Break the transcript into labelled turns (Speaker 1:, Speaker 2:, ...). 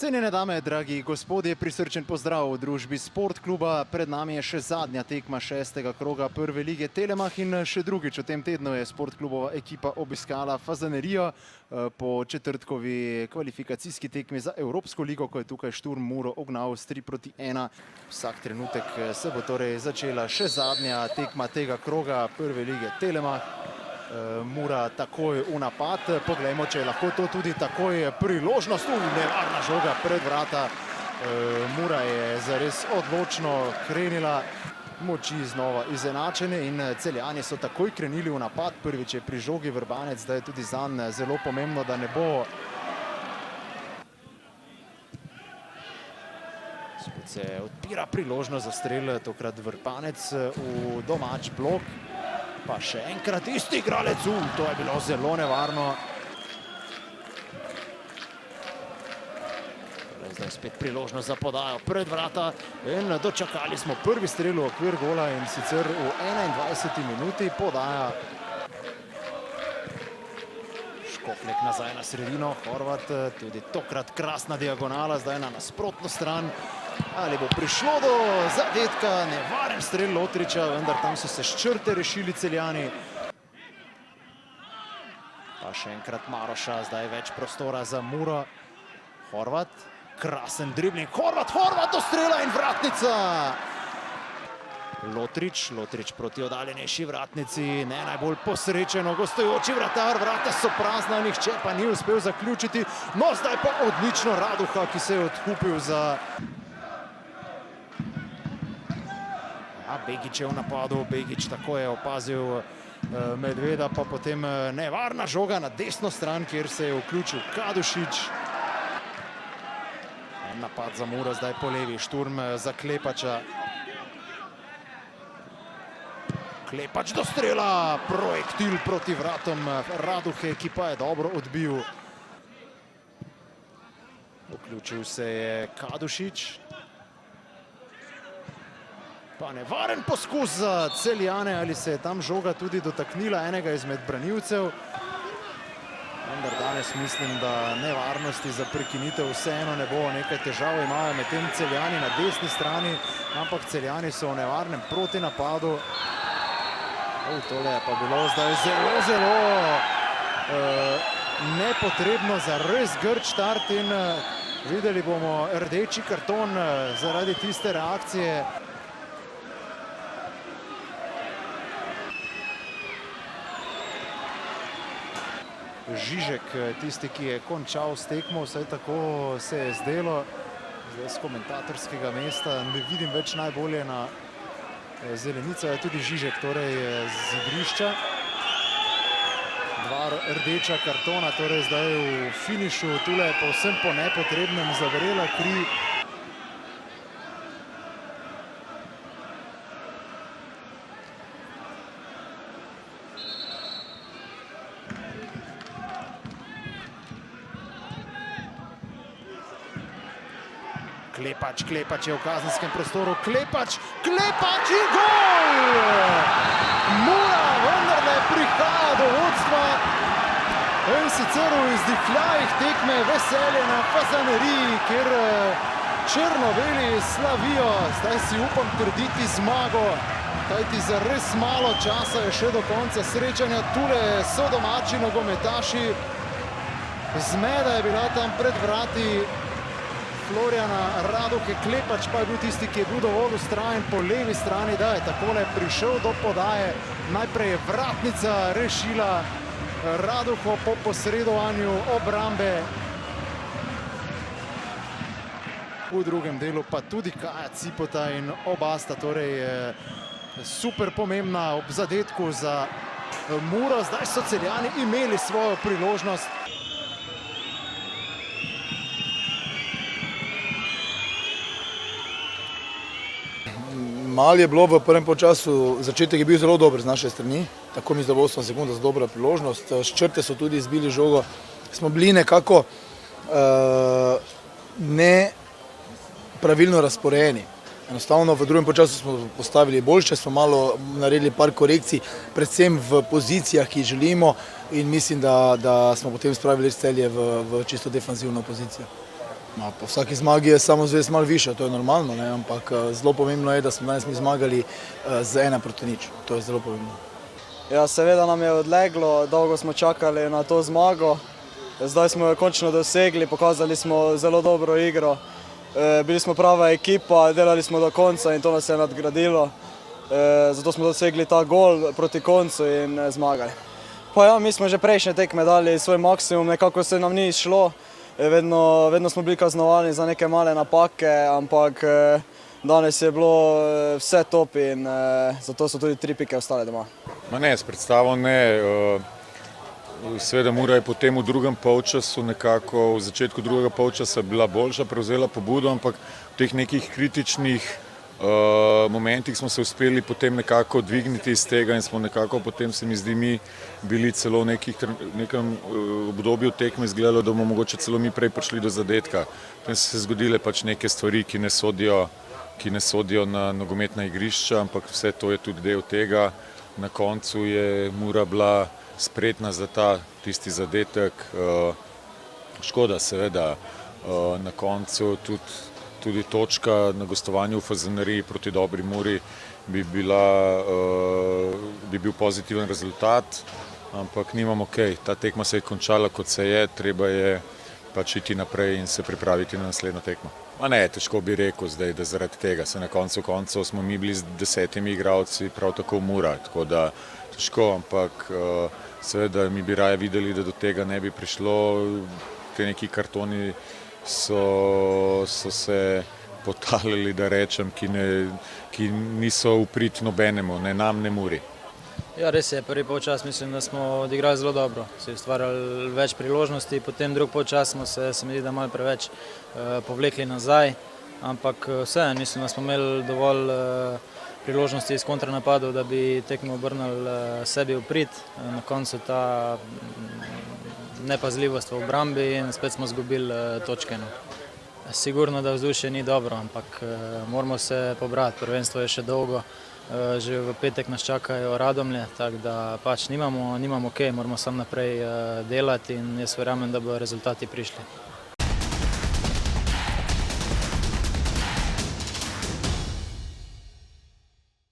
Speaker 1: Cenjene dame, dragi gospodje, prisrčen pozdrav v družbi Sportkluba. Pred nami je še zadnja tekma 6. kroga prve lige Telemach in še drugič v tem tednu je Sportklubova ekipa obiskala Fazanerijo po četrtkovi kvalifikacijski tekmi za Evropsko ligo, ko je tukaj Šturm Muro ognal s 3:1. Vsak trenutek se bo torej začela še zadnja tekma tega kroga prve lige Telemach. Mura takoj v napad, poglejmo, če je lahko to tudi takoj priložnost, nevarna žoga pred vrata. Mura je zares odločno krenila, moči znova izenačene in Celjani so takoj krenili v napad. Prvič je pri žogi Vrbanec, zdaj je tudi zanj zelo pomembno, da ne bo spet se odpira priložnost za strel, tokrat Vrbanec v domač blok. Pa še enkrat isti igralec, to je bilo zelo nevarno. Zdaj spet priložnost za podajo pred vrata in dočakali smo prvi strel v okvir gola in sicer v 21. minuti podaja Škoflek nazaj na sredino, Horvat, tudi tokrat krasna diagonala, zdaj na nasprotno stran. Ali bo prišlo do zadetka, nevaren strel Lotriča, vendar tam so se s črte rešili Celjani. Pa še enkrat Maroša, zdaj več prostora za Muro. Horvat, krasen dribling, Horvat do strela in vratnica! Lotrič proti oddaljenejši vratnici, ne najbolj posrečeno gostujoči vratar, vrata so prazna, nihče pa ni uspel zaključiti. No, zdaj pa odlično Raduha, ki se je odkupil za Begić je v napadu, Begić tako je opazil Medveda, pa potem nevarna žoga na desno stran, kjer se je vključil Kadušič. Napad za Muro, zdaj po levi, Šturm za Klepača. Klepač do strela, projektil proti vratom Raduhe, ki pa je dobro odbil. Vključil se je Kadušič. Pa nevaren poskus za Celjane, ali se je tam žoga tudi dotaknila enega izmed branilcev. Vendar danes mislim, da nevarnosti za prekinitev vseeno ne bo, nekaj težav imajo med tem Celjani na desni strani, ampak Celjani so v nevarnem protinapadu. Tole je pa bilo zdaj zelo nepotrebno za res grd štart in videli bomo rdeči karton zaradi tiste reakcije. Žižek, tisti, ki je končal s tekmo, vsaj tako se je zdelo. Zdaj z komentatorskega mesta ne vidim več najbolje na zelenico, je tudi Žižek, torej z igrišča. Dva rdeča kartona, torej zdaj v finišu, tule je povsem po nepotrebnem zavrela kri. Klepač je v kazenskem prostoru, Klepač in gol! Mura vendarle prihaja do vodstva in sicer v izdihljajih tekme veselje na Fazaneriji, kjer črno-beli slavijo. Zdaj si upam trditi zmago, kajti za res malo časa je še do konca srečanja. Tule so domači nogometaši, zmeda je bila tam pred vrati Florjana Raduhe, Klepač pa je bil tisti, ki je bil dovolj vztrajen po levi strani, da je takole prišel do podaje. Najprej je vratnica rešila Raduho po posredovanju obrambe. V drugem delu pa tudi Kaja Cipota in oba sta torej super pomembna ob zadetku za Muro. Zdaj so Celjani imeli svojo priložnost.
Speaker 2: Malo je bilo v prvem polčasu, začetek je bil zelo dober z naše strani, tako mi z 8 sekund za dobra priložnost. S črte so tudi izbili žogo, smo bili nekako nepravilno razporejeni. Enostavno v drugem polčasu smo postavili boljše, smo malo naredili par korekcij, predvsem v pozicijah, ki želimo, in mislim, da smo potem spravili Celje v čisto defanzivno pozicijo. Po vsaki zmagi je samozavest malo višja, to je normalno, ne? Ampak zelo pomembno je, da smo danes mi zmagali z 1-0. To je zelo pomembno.
Speaker 3: Ja, seveda nam je odleglo, dolgo smo čakali na to zmago. Zdaj smo jo končno dosegli, pokazali smo zelo dobro igro. Bili smo prava ekipa, delali smo do konca in to nas je nadgradilo. Zato smo dosegli ta gol proti koncu in zmagali. Pa ja, mi smo že prejšnje tekme dali svoj maksimum, nekako se nam ni izšlo. Vedno smo bili kaznovani za neke male napake, ampak danes je bilo vse top in zato so tudi 3 pike ostale doma.
Speaker 4: Ma ne, s predstavo ne. Seveda Mura je potem v drugem polčasu, nekako v začetku drugega polčasa bila boljša, prevzela pobudo, ampak v teh nekih kritičnih momentih smo se uspeli potem nekako dvigniti iz tega in smo nekako potem, se mi zdi, mi bili celo v nekem obdobju tekme izgledalo, da bomo mogoče celo mi prej prišli do zadetka. Potem so se zgodile pač neke stvari, ki ne sodijo na nogometna igrišča, ampak vse to je tudi del tega. Na koncu je Mura bila spretna za tisti zadetek. Škoda seveda, na koncu tudi točka na gostovanju v Fazaneriji proti dobri Muri bi bil pozitiven rezultat, ampak nimamo kaj. Ta tekma se je končala, kot se je, treba je pač iti naprej in se pripraviti na naslednjo tekmo. Ma ne, težko bi rekel zdaj, da zaradi tega se na koncu koncev smo mi bili z 10 igralci, prav tako Mura, tako da težko, ampak seveda mi bi raje videli, da do tega ne bi prišlo. Te neki kartoni so se potalili, da rečem, ki niso v prid nobenemu, ne nam, ne Muri.
Speaker 5: Ja, res je, prvi polčas mislim, da smo odigrali zelo dobro, si ustvarjali več priložnosti, potem drugi polčas smo se mi zdi, da malo preveč povlekli nazaj, ampak vseeno mislim, da smo imeli dovolj priložnosti iz kontranapadov, da bi tekmo obrnili sebi v prid, na koncu ta nepazljivost v obrambi in spet smo izgubili točke. Sigurno, da vzdušje ni dobro, ampak moramo se pobrati, prvenstvo je še dolgo. Že v petek nas čakajo Radomlje, tako da pač nimamo kaj, moramo samo naprej delati in jaz verjamem, da bodo rezultati prišli.